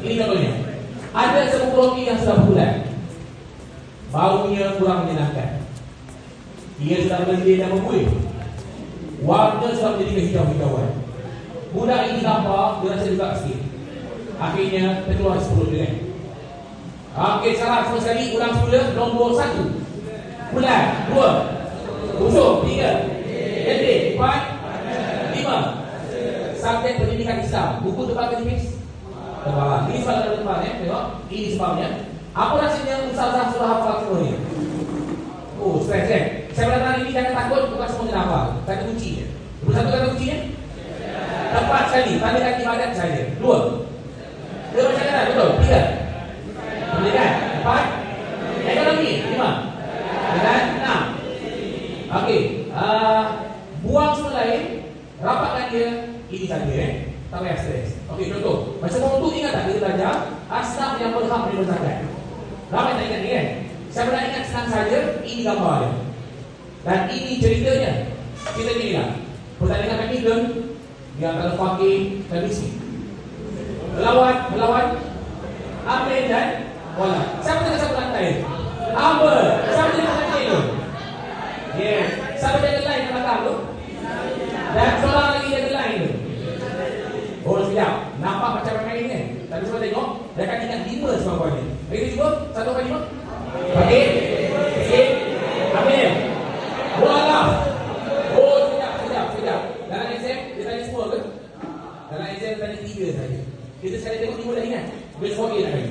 Ini contohnya. Ada sebuah roti yang sudah bulat, baunya kurang menyenangkan. Ia sudah berlendih dan membuih. Warna sudah menjadi kehijau-hijauan. Budak ini lapar, dia rasa juga sikit. Akhirnya terkeluar 10 dirham. Okey, salah semua sekali. Ulang semula. Nombor 1 bulat, 2 busuk, 3 pendek, 4 5. Subjek pendidikan Islam. Buku tebal ke tipis? Tebal. Ini soalan tebal ya. Tengok. Ini sebabnya. Apa rasanya Ustazah sudah hafal semua ni? Oh, stres kan? Saya berkata ini jangan takut, bukan semua kena hafal. Kata kuncinya. Satu kata kuncinya? Tepat sekali. Tandakan ibadat saja. 2 macam mana? Betul? 3 pendidikan. 4 ekonomi. 5 dan 6. Okey. Buang semua lain. Rapatkan dia. Ini saja tak payah stres. Okey, contoh. Macam untuk ingat tak kita belajar asnaf yang berhak menerima zakat. Ramai tak ingat ni kan? Saya pernah ingat senang saja. Ini gambar dia. Dan ini ceritanya. Kita ni lah. Pertandingan badminton di antara fakir dan miskin. Melawan Amir dan Wala. Siapa tengah siapa lantai? Amber. Siapa tengah lantai tu? Yes. Siapa jaga line kat belakang tu? Dan seorang lagi jaga line tu. Oh, sekejap. Nampak macam main ni kan? Tapi cuba tengok. Dia akan ingat 5 sebab ni. Kita cuba. 1, 2, 5. Okey. Sikit. Amir. Wala. Oh, sekejap. Dalam exam, dia tanya semua ke? Dalam exam, dia tanya 3 saja. Kita sekali tengok 5 dah ingat. Dia semua nak bagi.